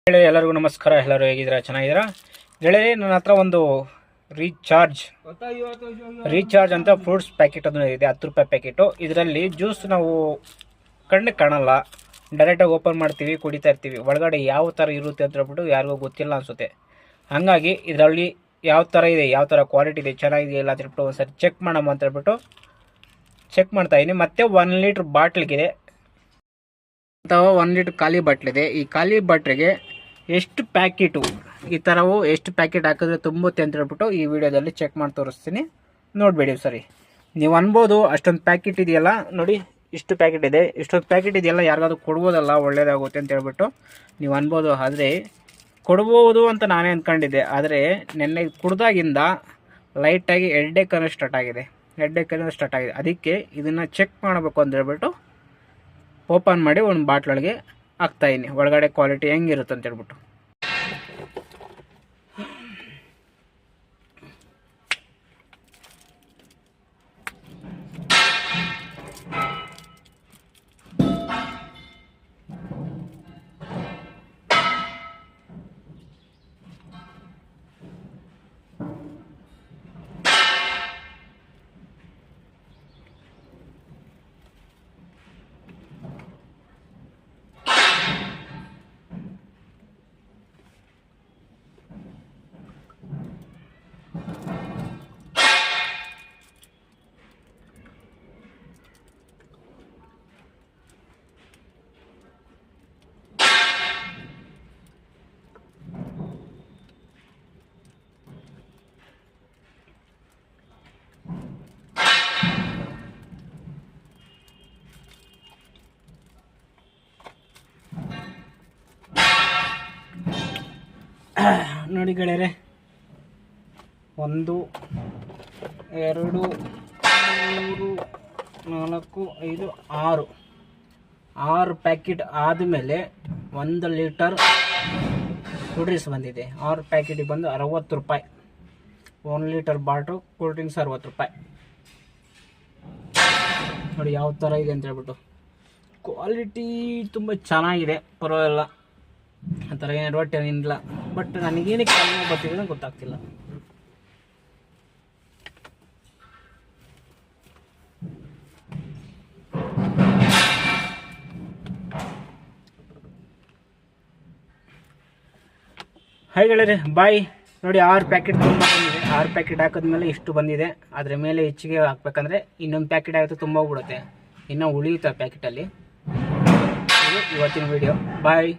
ಗೆಳೆಯ ಎಲ್ಲರಿಗೂ ನಮಸ್ಕಾರ. ಎಲ್ಲರೂ ಹೇಗಿದ್ದೀರಾ? ಚೆನ್ನಾಗಿದ್ದೀರಾ ಗೆಳೆಯ? ನನ್ನ ಹತ್ರ ಒಂದು ರೀಚಾರ್ಜ್ ಅಂತ ಫ್ರೂಟ್ಸ್ ಪ್ಯಾಕೆಟ್ ಅದು ಇದೆ, 10 ರೂಪಾಯಿ ಪ್ಯಾಕೆಟು. ಇದರಲ್ಲಿ ಜ್ಯೂಸ್ ನಾವು ಕಣ್ಣಿಗೆ ಕಾಣಲ್ಲ, ಡೈರೆಕ್ಟಾಗಿ ಓಪನ್ ಮಾಡ್ತೀವಿ, ಕುಡಿತಾ ಇರ್ತೀವಿ. ಒಳಗಡೆ ಯಾವ ಥರ ಇರುತ್ತೆ ಅಂತ ಹೇಳ್ಬಿಟ್ಟು ಯಾರಿಗೂ ಗೊತ್ತಿಲ್ಲ ಅನಿಸುತ್ತೆ. ಹಾಗಾಗಿ ಇದರಲ್ಲಿ ಯಾವ ಥರ ಇದೆ, ಯಾವ ಥರ ಕ್ವಾಲಿಟಿ ಇದೆ, ಚೆನ್ನಾಗಿದೆಯಾ ಇಲ್ಲ ಅಂತ ಹೇಳ್ಬಿಟ್ಟು ಒಂದ್ಸರಿ ಚೆಕ್ ಮಾಡೋಣ ಅಂತ ಹೇಳ್ಬಿಟ್ಟು ಚೆಕ್ ಮಾಡ್ತಾಯಿದ್ದೀನಿ. ಮತ್ತು 1 ಲೀಟ್ರ್ ಬಾಟ್ಲಿಗಿದೆ ಅಥವಾ 1 ಲೀಟ್ರ್ ಖಾಲಿ ಬಾಟ್ಲಿದೆ. ಈ ಖಾಲಿ ಬಾಟ್ಲಿಗೆ ಎಷ್ಟು ಪ್ಯಾಕೆಟು, ಈ ಥರವು ಎಷ್ಟು ಪ್ಯಾಕೆಟ್ ಹಾಕಿದ್ರೆ ತುಂಬುತ್ತೆ ಅಂತ ಹೇಳ್ಬಿಟ್ಟು ಈ ವಿಡಿಯೋದಲ್ಲಿ ಚೆಕ್ ಮಾಡಿ ತೋರಿಸ್ತೀನಿ, ನೋಡಬೇಡಿ ಸರಿ. ನೀವು ಅನ್ಬೋದು ಅಷ್ಟೊಂದು ಪ್ಯಾಕೆಟ್ ಇದೆಯಲ್ಲ, ನೋಡಿ ಇಷ್ಟು ಪ್ಯಾಕೆಟ್ ಇದೆ, ಇಷ್ಟೊಂದು ಪ್ಯಾಕೆಟ್ ಇದೆಯಲ್ಲ, ಯಾರಿಗಾದ್ರೂ ಕೊಡ್ಬೋದಲ್ಲ, ಒಳ್ಳೇದಾಗುತ್ತೆ ಅಂತ ಹೇಳ್ಬಿಟ್ಟು ನೀವು ಅನ್ಬೋದು. ಆದರೆ ಕೊಡ್ಬೋದು ಅಂತ ನಾನೇ ಅಂದ್ಕೊಂಡಿದ್ದೆ. ಆದರೆ ನೆನ್ನೆ ಕುಡ್ದಾಗಿಂದ ಲೈಟಾಗಿ ಹೆಡ್ಡೇಕ್ ಅನ್ನೋ ಸ್ಟಾರ್ಟ್ ಆಗಿದೆ. ಅದಕ್ಕೆ ಇದನ್ನು ಚೆಕ್ ಮಾಡಬೇಕು ಅಂತ ಹೇಳ್ಬಿಟ್ಟು ಓಪನ್ ಮಾಡಿ ಒಂದು ಬಾಟ್ಲೊಳಗೆ ಹಾಕ್ತಾಯಿದ್ದೀನಿ, ಒಳಗಡೆ ಕ್ವಾಲಿಟಿ ಹೆಂಗಿರುತ್ತೆ ಅಂತ ಹೇಳ್ಬಿಟ್ಟು. ನೋಡಿ ಗೆಳೆಯರೆ, 1 2 3 4 5 6 ಪ್ಯಾಕೆಟ್ ಆದಮೇಲೆ 1 ಲೀಟರ್ ಕೂಲ್ ಡ್ರಿಂಕ್ಸ್ ಬಂದಿದೆ. 6 ಪ್ಯಾಕೆಟಿಗೆ ಬಂದು 60 ರೂಪಾಯಿ. 1 ಲೀಟರ್ ಬಾಟಲ್ ಕೂಲ್ ಡ್ರಿಂಕ್ಸ್ 60 ರೂಪಾಯಿ. ನೋಡಿ ಯಾವ ಥರ ಇದೆ ಅಂತ ಹೇಳ್ಬಿಟ್ಟು. ಕ್ವಾಲಿಟಿ ತುಂಬ ಚೆನ್ನಾಗಿದೆ, ಪರವಾಗಿಲ್ಲ, ಆ ಥರ ಏನು ಅಡ್ವರ್ಟ್ ಏನಿಲ್ಲ. ಬಟ್ ನನಗೇನಕ್ಕೆ ಕಡಿಮೆ ಬರ್ತಿದೆ ಅಂತ ಗೊತ್ತಾಗ್ತಿಲ್ಲ. ಹಾಯ್ ಗೆಳೆಯರೆ, ಬಾಯ್. ನೋಡಿ 6 ಪ್ಯಾಕೆಟ್ ತುಂಬ ಬಂದಿದೆ. 6 ಪ್ಯಾಕೆಟ್ ಹಾಕಿದ್ಮೇಲೆ ಇಷ್ಟು ಬಂದಿದೆ. ಅದ್ರ ಮೇಲೆ ಹೆಚ್ಚಿಗೆ ಹಾಕ್ಬೇಕಂದ್ರೆ ಇನ್ನೊಂದು ಪ್ಯಾಕೆಟ್ ಆಗುತ್ತೆ, ತುಂಬ ಬಿಡುತ್ತೆ, ಇನ್ನೂ ಉಳಿಯುತ್ತೆ ಪ್ಯಾಕೆಟಲ್ಲಿ. ಇದು ಇವತ್ತಿನ ವಿಡಿಯೋ. ಬಾಯ್.